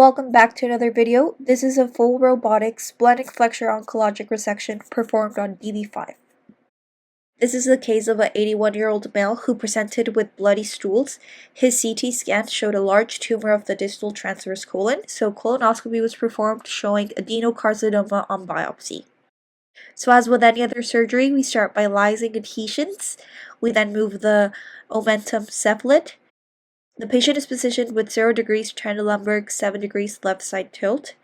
Welcome back to another video. This is a full robotic splenic flexure oncologic resection performed on dv5. This is the case of an 81-year-old male who presented with bloody stools. His CT scan showed a large tumor of the distal transverse colon, so colonoscopy was performed showing adenocarcinoma on biopsy. So as with any other surgery, we start by lysing adhesions. We then move the omentum cephalid. The patient is positioned with 0 degrees Trendelenburg, 7 degrees left side tilt.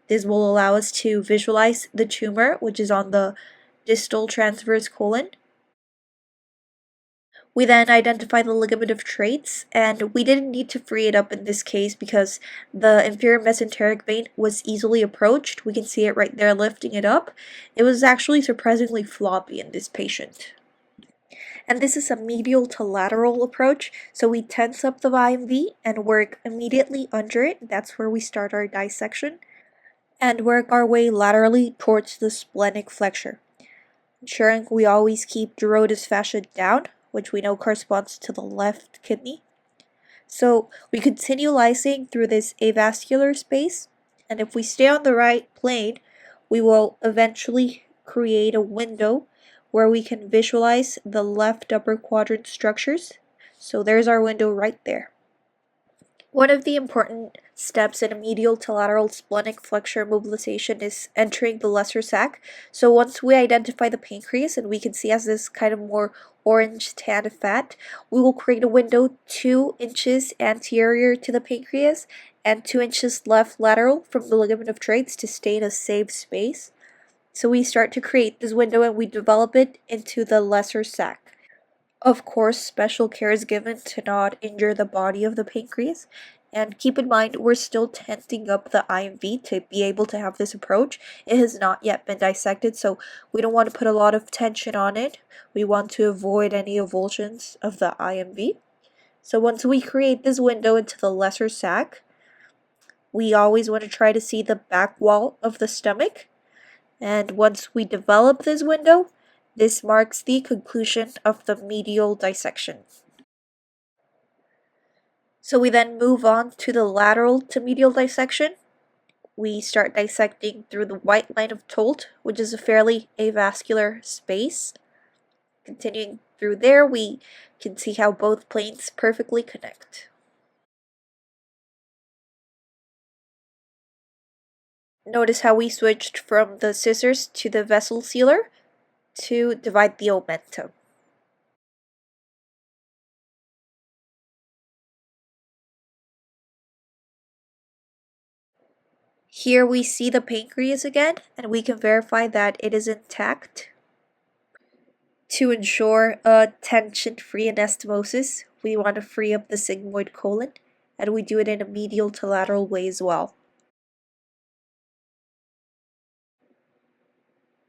This will allow us to visualize the tumor, which is on the distal transverse colon. We then identify the ligament of traits, and we didn't need to free it up in this case because the inferior mesenteric vein was easily approached. We can see it right there lifting it up. It was actually surprisingly floppy in this patient. And this is a medial to lateral approach, so we tense up the IMV and work immediately under it. That's where we start our dissection, and work our way laterally towards the splenic flexure, ensuring we always keep Gerota's fascia down, which we know corresponds to the left kidney. So we continue lysing through this avascular space, and if we stay on the right plane, we will eventually create a window where we can visualize the left upper quadrant structures. So there's our window right there. One of the important steps in a medial to lateral splenic flexure mobilization is entering the lesser sac. So once we identify the pancreas, and we can see as this kind of more orange tan fat, we will create a window 2 inches anterior to the pancreas and 2 inches left lateral from the ligament of traits to stay in a safe space. So we start to create this window and we develop it into the lesser sac. Of course, special care is given to not injure the body of the pancreas. And keep in mind, we're still tensing up the IMV to be able to have this approach. It has not yet been dissected, so we don't want to put a lot of tension on it. We want to avoid any avulsions of the IMV. So once we create this window into the lesser sac, we always want to try to see the back wall of the stomach. And once we develop this window, this marks the conclusion of the medial dissection. So we then move on to the lateral to medial dissection. We start dissecting through the white line of Tolt, which is a fairly avascular space. Continuing through there, we can see how both planes perfectly connect. Notice how we switched from the scissors to the vessel sealer to divide the omentum. Here we see the pancreas again, and we can verify that it is intact. To ensure a tension-free anastomosis, we want to free up the sigmoid colon, and we do it in a medial to lateral way as well.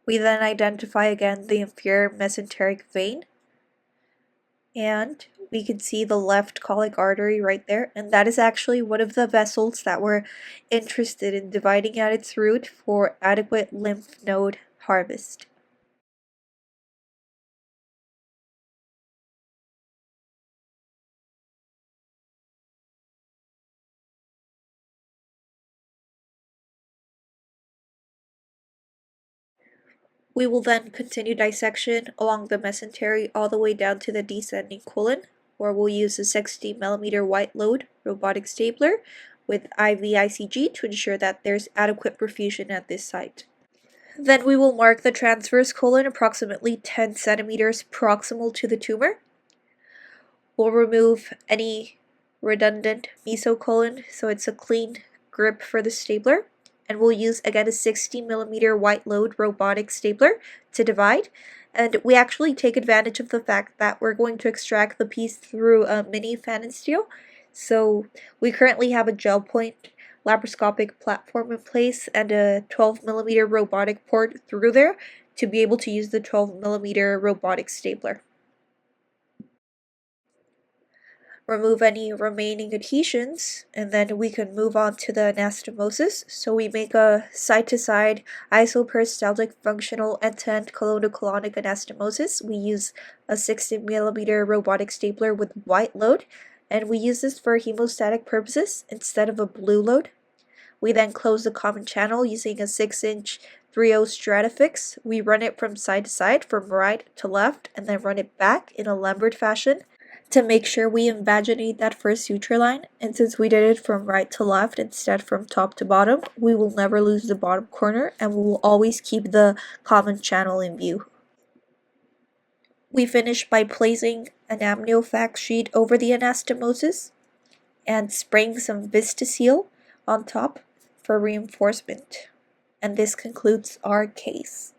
We then identify again the inferior mesenteric vein, and we can see the left colic artery right there, and that is actually one of the vessels that we're interested in dividing at its root for adequate lymph node harvest. We will then continue dissection along the mesentery all the way down to the descending colon, where we'll use a 60mm white load robotic stapler with IV ICG to ensure that there's adequate perfusion at this site. Then we will mark the transverse colon approximately 10 centimeters proximal to the tumor. We'll remove any redundant mesocolon so it's a clean grip for the stapler. And we'll use again a 60mm white load robotic stapler to divide. And we actually take advantage of the fact that we're going to extract the piece through a mini phalansteel. So we currently have a gel point laparoscopic platform in place and a 12mm robotic port through there to be able to use the 12mm robotic stapler. Remove any remaining adhesions, and then we can move on to the anastomosis. So we make a side-to-side isoperistaltic functional end-to-end colon-to-colonic anastomosis. We use a 60mm robotic stapler with white load, and we use this for hemostatic purposes instead of a blue load. We then close the common channel using a 6-inch 3/0 Stratafix. We run it from side to side, from right to left, and then run it back in a Lambert fashion to make sure we invaginate that first suture line. And since we did it from right to left instead from top to bottom, we will never lose the bottom corner and we will always keep the common channel in view. We finish by placing an amniofax sheet over the anastomosis and spraying some Vistaseal on top for reinforcement. And this concludes our case.